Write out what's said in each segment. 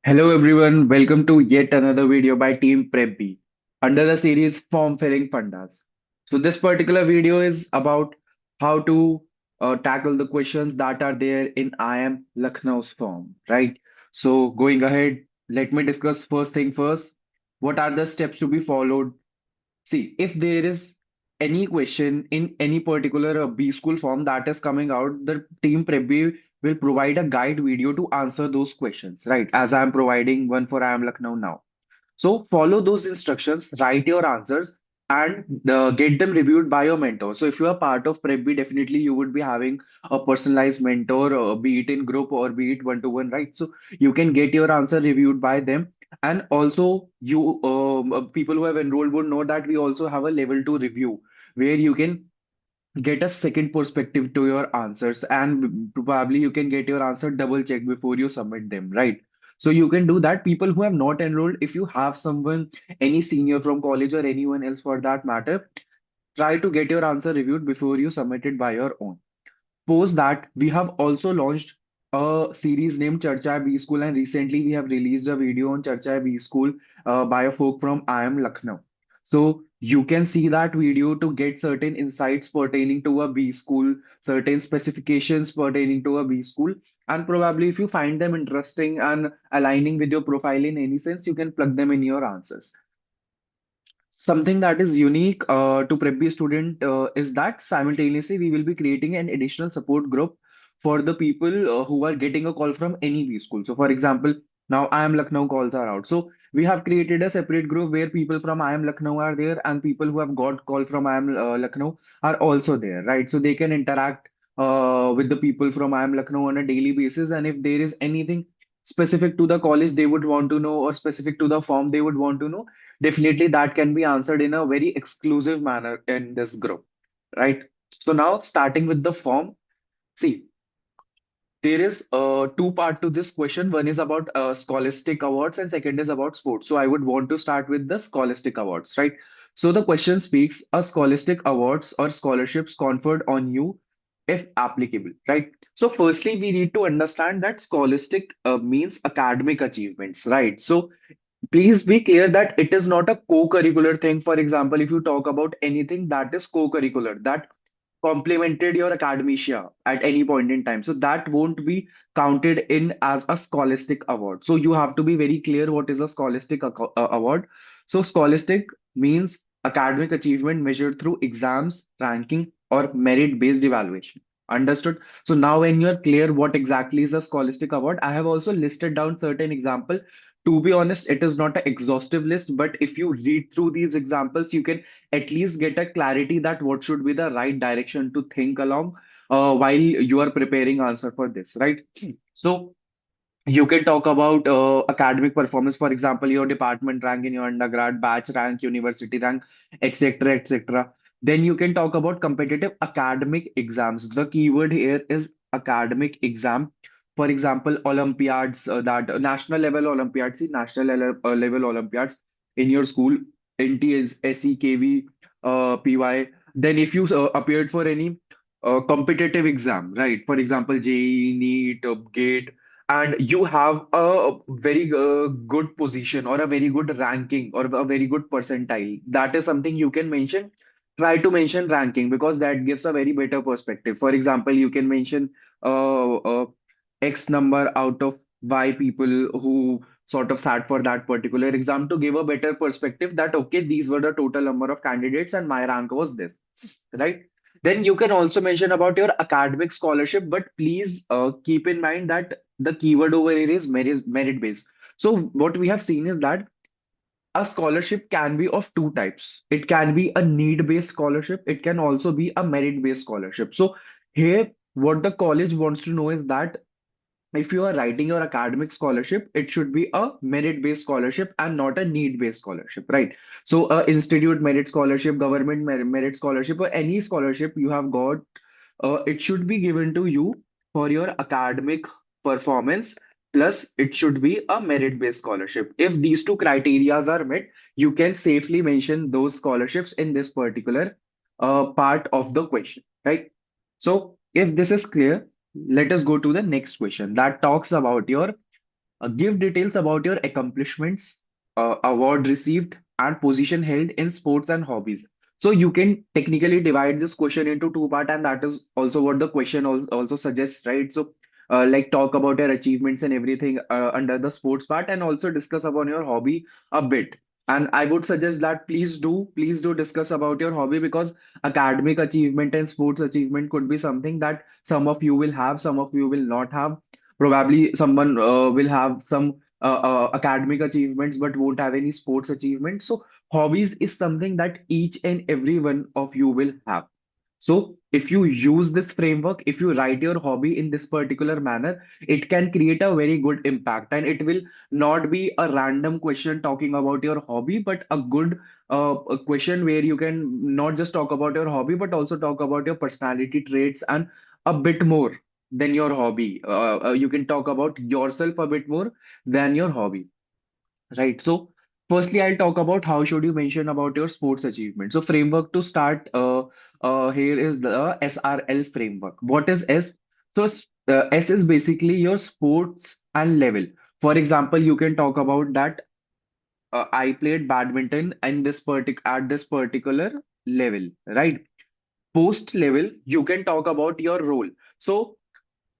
Hello everyone, welcome to yet another video by Team Prep under the series Form Filling Fundas. So this particular video is about how to tackle the questions that are there in IIM Lucknow's form, right? So going ahead, let me discuss first thing first. What are the steps to be followed? See, if there is any question in any particular B school form that is coming out, the team Prebbi will provide a guide video to answer those questions, right? As I am providing one for I am Lucknow now. So follow those instructions, write your answers, and get them reviewed by your mentor. So if you are part of Prep definitely you would be having a personalized mentor, be it in group or be it one-to-one, right? So you can get your answer reviewed by them. And also, people who have enrolled would know that we also have a level two review where you can get a second perspective to your answers, and probably you can get your answer double checked before you submit them, right? So you can do that. People who have not enrolled, if you have someone, any senior from college or anyone else for that matter, try to get your answer reviewed before you submit it by your own. Post that, we have also launched a series named Charcha B School, and recently we have released a video on Charcha B School by a folk from IIM Lucknow. So you can see that video to get certain insights pertaining to a B school, certain specifications pertaining to a B school, and probably if you find them interesting and aligning with your profile in any sense, you can plug them in your answers. Something that is unique to Prep B student is that simultaneously we will be creating an additional support group for the people who are getting a call from any B school. So, for example, now I am Lucknow calls are out. So we have created a separate group where people from I am Lucknow are there and people who have got call from I am Lucknow are also there, right? So they can interact with the people from I am Lucknow on a daily basis. And if there is anything specific to the college they would want to know or specific to the form they would want to know, definitely that can be answered in a very exclusive manner in this group, right? So now starting with the form, see, there is two part to this question. One is about Scholastic awards and second is about sports. So I would want to start with the Scholastic awards, right? So the question speaks a Scholastic awards or scholarships conferred on you if applicable, right? So firstly, we need to understand that Scholastic means academic achievements, right? So please be clear that it is not a co-curricular thing. For example, if you talk about anything that is co-curricular, that complemented your academia at any point in time, so that won't be counted in as a scholastic award. So you have to be very clear what is a scholastic award. So scholastic means academic achievement measured through exams, ranking, or merit-based evaluation. Understood? So now when you're clear what exactly is a scholastic award, I have also listed down certain examples. To be honest, it is not an exhaustive list, but if you read through these examples, you can at least get a clarity that what should be the right direction to think along while you are preparing answer for this, right? So you can talk about academic performance, for example, your department rank in your undergrad, batch rank, university rank, etc., etc. Then you can talk about competitive academic exams. The keyword here is academic exam. For example, Olympiads, that national level Olympiads, see, national level Olympiads in your school, NTS, SEKV, PY. Then if you appeared for any competitive exam, right? For example, JEE, NEET, GATE, and you have a very good position or a very good ranking or a very good percentile, that is something you can mention. Try to mention ranking because that gives a very better perspective. For example, you can mention X number out of Y people who sort of sat for that particular exam to give a better perspective that, okay, these were the total number of candidates and my rank was this, right? Then you can also mention about your academic scholarship, but please keep in mind that the keyword over here is merit based. So what we have seen is that a scholarship can be of two types. It can be a need based scholarship. It can also be a merit based scholarship. So here, what the college wants to know is that if you are writing your academic scholarship, it should be a merit-based scholarship and not a need-based scholarship, right? So, institute merit scholarship, government merit scholarship, or any scholarship you have got, it should be given to you for your academic performance. Plus, it should be a merit-based scholarship. If these two criterias are met, you can safely mention those scholarships in this particular part of the question, right? So, if this is clear, let us go to the next question that talks about your Give details about your accomplishments, award received, and position held in sports and hobbies. So you can technically divide this question into two part, and that is also what the question also suggests, right? So, like talk about your achievements and everything under the sports part, and also discuss about your hobby a bit. And I would suggest that please do discuss about your hobby, because academic achievement and sports achievement could be something that some of you will have, some of you will not have. Probably someone will have some academic achievements but won't have any sports achievements. So hobbies is something that each and every one of you will have. So if you use this framework, if you write your hobby in this particular manner, it can create a very good impact, and it will not be a random question talking about your hobby, but a good a question where you can not just talk about your hobby, but also talk about your personality traits and a bit more than your hobby. You can talk about yourself a bit more than your hobby. Right. So firstly, I'll talk about how should you mention about your sports achievement. So framework to start here is the SRL framework. What is S? So S is basically your sports and level. For example, you can talk about that I played badminton in at this particular level, right? Post level, you can talk about your role. So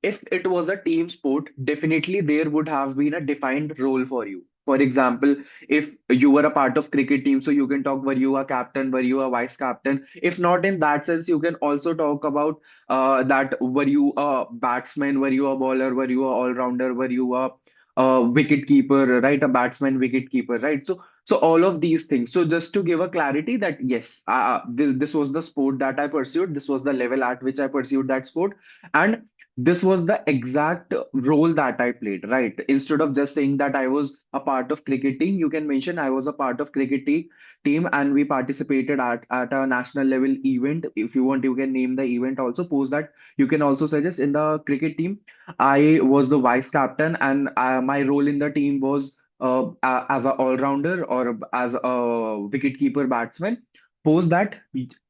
if it was a team sport, definitely there would have been a defined role for you. For example, if you were a part of cricket team, so you can talk, were you a captain, were you a vice captain? If not in that sense, you can also talk about that were you a batsman, were you a bowler, were you a all-rounder, were you a wicket keeper, right? A batsman, wicket keeper, right? So all of these things. So just to give a clarity that yes, this was the sport that I pursued. This was the level at which I pursued that sport. And this was the exact role that I played, right? Instead of just saying that I was a part of cricket team, you can mention I was a part of team and we participated at a national level event. If you want, you can name the event also. Post that you can also suggest in the cricket team, I was the vice captain and my role in the team was as a all-rounder or as a wicket-keeper batsman. Post that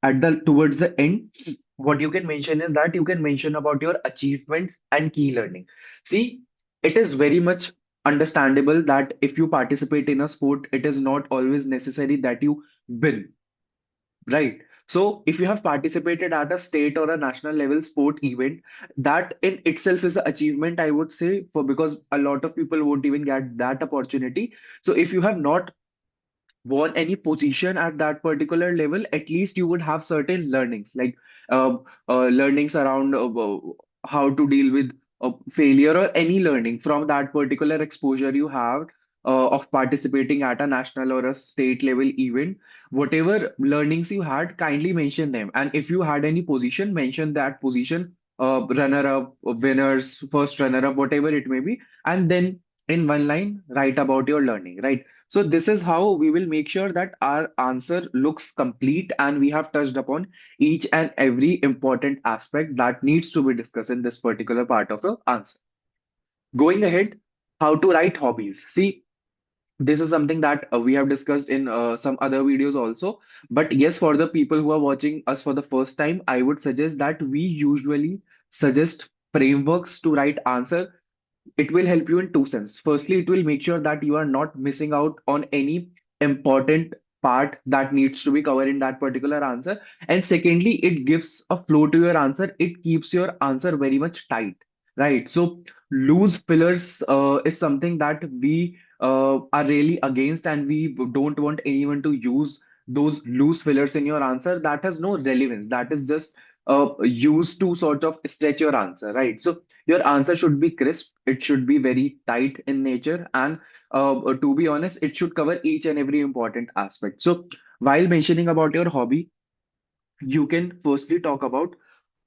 at the towards the end, what you can mention is that you can mention about your achievements and key learning. See, it is very much understandable that if you participate in a sport, it is not always necessary that you win, right? So if you have participated at a state or a national level sport event, that in itself is an achievement, I would say, for because a lot of people won't even get that opportunity. So if you have not won any position at that particular level, at least you would have certain learnings, like learnings around how to deal with failure or any learning from that particular exposure you have of participating at a national or a state level event. Whatever learnings you had, kindly mention them. And if you had any position, mention that position, runner up, winners, first runner up, whatever it may be. And then in one line, write about your learning, right? So this is how we will make sure that our answer looks complete and we have touched upon each and every important aspect that needs to be discussed in this particular part of the answer. Going ahead, how to write hobbies. See, this is something that we have discussed in some other videos also. But yes, for the people who are watching us for the first time, I would suggest that we usually suggest frameworks to write answer. It will help you in two sense. Firstly, it will make sure that you are not missing out on any important part that needs to be covered in that particular answer. And secondly, it gives a flow to your answer. It keeps your answer very much tight, right? So loose fillers is something that we are really against, and we don't want anyone to use those loose fillers in your answer. That has no relevance. That is just used to sort of stretch your answer, right? So your answer should be crisp, it should be very tight in nature, and to be honest, it should cover each and every important aspect. So, while mentioning about your hobby, you can firstly talk about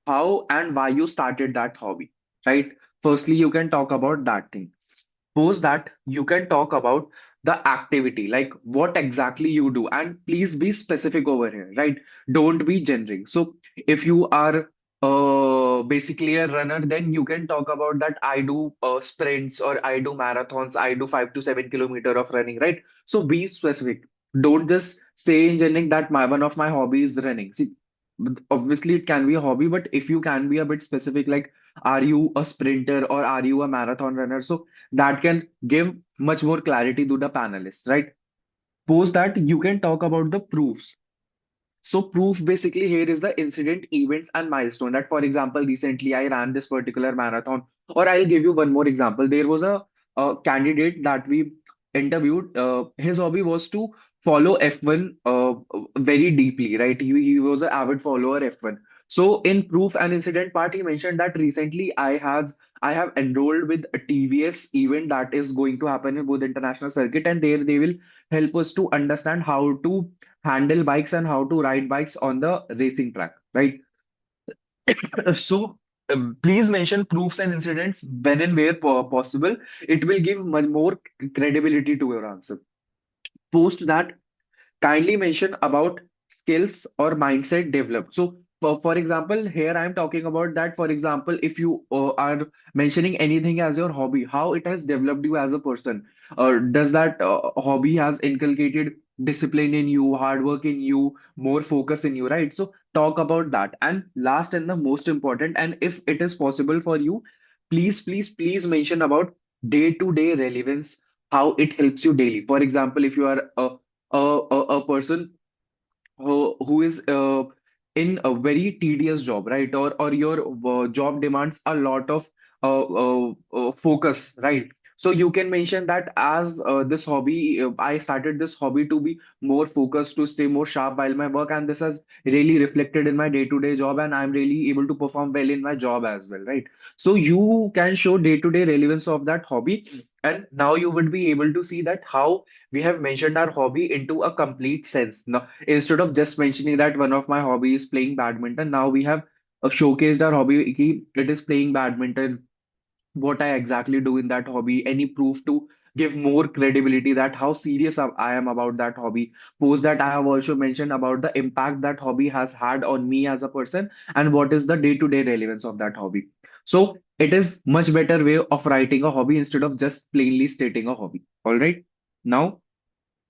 how and why you started that hobby, right? Firstly, you can talk about that thing. Post that, you can talk about the activity, like what exactly you do, and please be specific over here, right? Don't be generic. So if you are basically a runner, then you can talk about that I do sprints or I do marathons, I do 5 to 7 kilometer of running, right? So be specific. Don't just say in generic that my one of my hobbies is running. See, obviously it can be a hobby, but if you can be a bit specific, like are you a sprinter or are you a marathon runner? So that can give much more clarity to the panelists, right? Post that, you can talk about the proofs. So proof basically here is the incident, events, and milestone. That, for example, recently I ran this particular marathon. Or I'll give you one more example. There was a candidate that we interviewed. His hobby was to follow F1 very deeply, right? He was an avid follower F1. So in proof and incident part, he mentioned that recently I have enrolled with a TVS event that is going to happen in both international circuit, and there they will help us to understand how to handle bikes and how to ride bikes on the racing track, right? So please mention proofs and incidents when and where possible. It will give much more credibility to your answer. Post that, kindly mention about skills or mindset developed. So, for example, here I'm talking about that. For example, if you are mentioning anything as your hobby, how it has developed you as a person, does that hobby has inculcated discipline in you, hard work in you, more focus in you, right? So, talk about that. And last and the most important, and if it is possible for you, please mention about day-to-day relevance, how it helps you daily. For example, if you are a person who is in a very tedious job, right? Or your job demands a lot of focus, right? So you can mention that as this hobby, I started this hobby to be more focused, to stay more sharp while my work, and this has really reflected in my day-to-day job, and I'm really able to perform well in my job as well, right? So you can show day-to-day relevance of that hobby, and now you would be able to see that how we have mentioned our hobby into a complete sense. Now, instead of just mentioning that one of my hobbies is playing badminton, now we have showcased our hobby. It is playing badminton, what I exactly do in that hobby, any proof to give more credibility that how serious I am about that hobby. Post that, I have also mentioned about the impact that hobby has had on me as a person and what is the day-to-day relevance of that hobby. So it is much better way of writing a hobby instead of just plainly stating a hobby. All right. Now,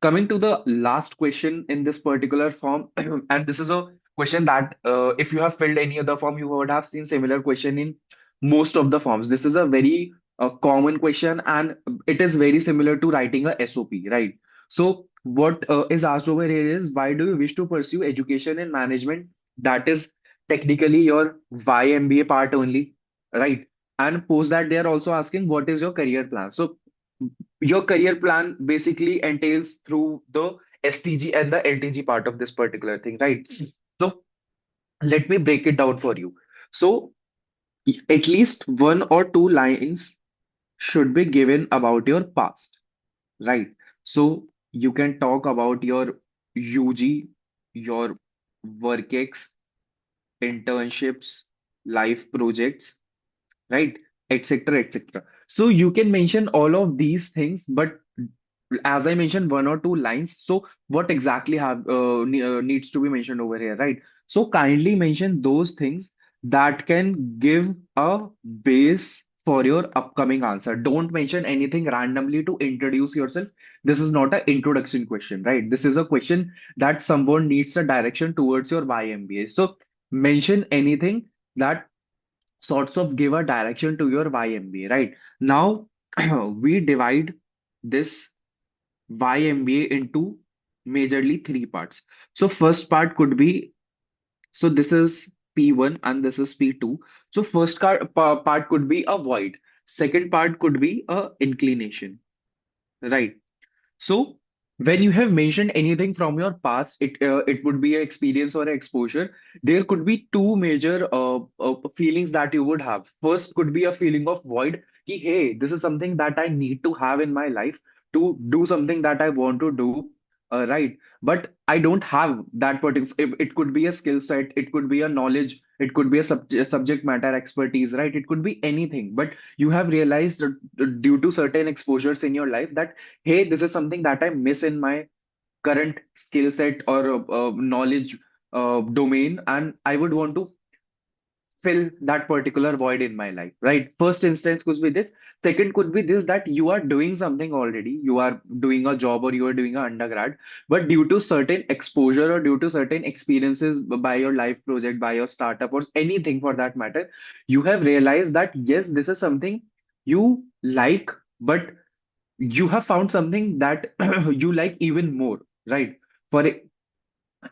coming to the last question in this particular form, and this is a question that if you have filled any other form, you would have seen similar question in most of the forms. This is a very common question, and it is very similar to writing a SOP, right? So what is asked over here is, why do you wish to pursue education in management? That is technically your YMBA part only, right? And post that, they are also asking, what is your career plan? So your career plan basically entails through the STG and the LTG part of this particular thing, right? So let me break it down for you. So at least one or two lines should be given about your past, right? So you can talk about your UG, your work ex, internships, life projects, right? Etc. etc. So you can mention all of these things, but as I mentioned, one or two lines. So what exactly needs to be mentioned over here, right? So kindly mention those things that can give a base for your upcoming answer. Don't mention anything randomly to introduce yourself. This is not an introduction question, right? This is a question that someone needs a direction towards your YMBA. So mention anything that sorts of give a direction to your YMBA, right? Now we divide this YMBA into majorly three parts. So first part could be, so this is P1 and this is P2. So part could be a void. Second part could be a inclination, right? So when you have mentioned anything from your past, it would be an experience or an exposure. There could be two major feelings that you would have. First could be a feeling of void. Ki, hey, this is something that I need to have in my life to do something that I want to do, right? But I don't have that particular. It could be a skill set, it could be a knowledge, it could be a subject matter expertise, right? It could be anything. But you have realized that due to certain exposures in your life that hey, this is something that I miss in my current skill set or knowledge domain, and I would want to fill that particular void in my life, right? First instance could be this. Second could be this, that you are doing something already. You are doing a job or you are doing an undergrad, but due to certain exposure or due to certain experiences by your life project, by your startup, or anything for that matter, you have realized that yes, this is something you like, but you have found something that you like even more, right? For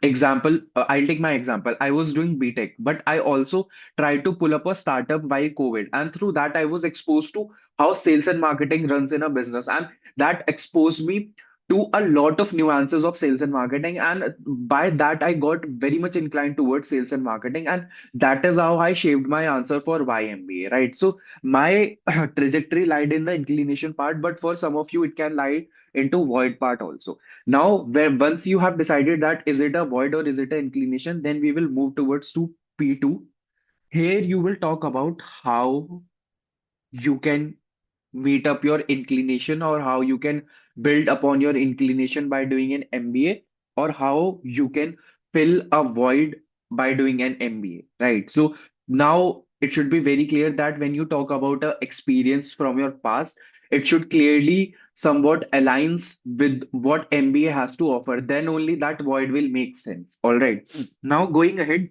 example, I'll take my example. I was doing BTech, but I also tried to pull up a startup while COVID. And through that, I was exposed to how sales and marketing runs in a business. And that exposed me to a lot of nuances of sales and marketing. And by that, I got very much inclined towards sales and marketing. And that is how I shaped my answer for why MBA, right? So my trajectory lied in the inclination part, but for some of you, it can lie into void part also. Now, where once you have decided that is it a void or is it an inclination, then we will move towards to P2. Here you will talk about how you can meet up your inclination or how you can build upon your inclination by doing an MBA or how you can fill a void by doing an MBA, right? So now it should be very clear that when you talk about a experience from your past, it should clearly somewhat aligns with what MBA has to offer. Then only that void will make sense. All right. Now going ahead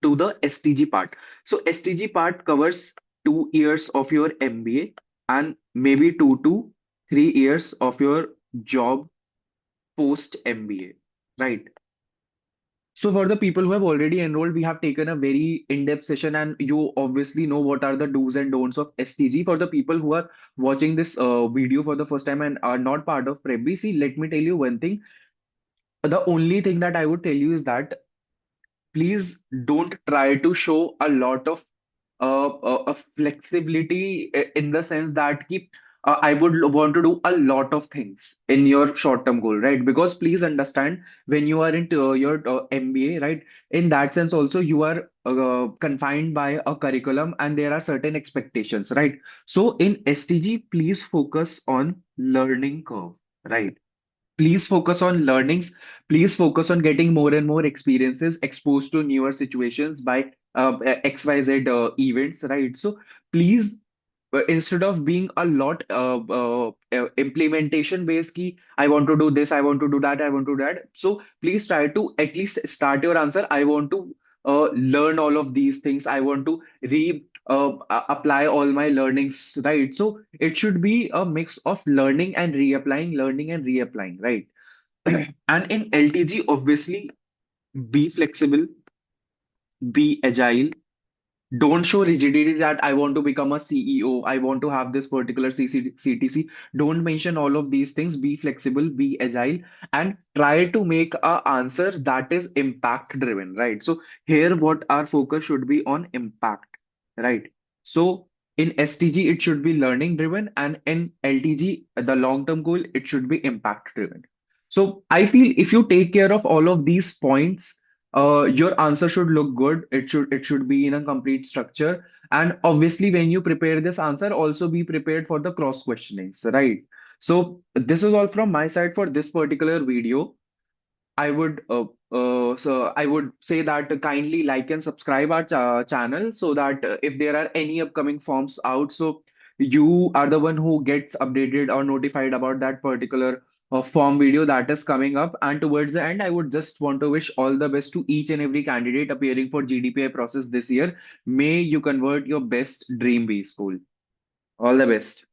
to the STG part. So STG part covers 2 years of your MBA and maybe 2 to 3 years of your job post MBA, right? So for the people who have already enrolled, we have taken a very in-depth session, and you obviously know what are the do's and don'ts of STG. For the people who are watching this video for the first time and are not part of Prep, see, let me tell you one thing. The only thing that I would tell you is that please don't try to show a lot of a flexibility in the sense that keep I would want to do a lot of things in your short-term goal, right? Because please understand when you are into your MBA, right? In that sense, also you are confined by a curriculum and there are certain expectations, right? So in STG, please focus on learning curve, right? Please focus on learnings. Please focus on getting more and more experiences, exposed to newer situations by XYZ events, right? So please, instead of being a lot implementation based key, I want to do this, I want to do that, I want to do that. So please try to at least start your answer. I want to learn all of these things. I want to apply all my learnings, right? So it should be a mix of learning and reapplying, right? And in LTG, obviously, be flexible, be agile. Don't show rigidity that I want to become a CEO. I want to have this particular CTC. Don't mention all of these things. Be flexible, be agile, and try to make a answer that is impact driven, right? So here, what our focus should be on impact, right? So in STG, it should be learning driven, and in LTG, the long term goal, it should be impact driven. So I feel if you take care of all of these points, your answer should look good. It should be in a complete structure. And obviously, when you prepare this answer, also be prepared for the cross questionings, right? So this is all from my side for this particular video. I would say that kindly like and subscribe our channel so that if there are any upcoming forms out, so you are the one who gets updated or notified about that particular form video that is coming up. And towards the end, I would just want to wish all the best to each and every candidate appearing for GDPI process this year. May you convert your best dream B school. All the best.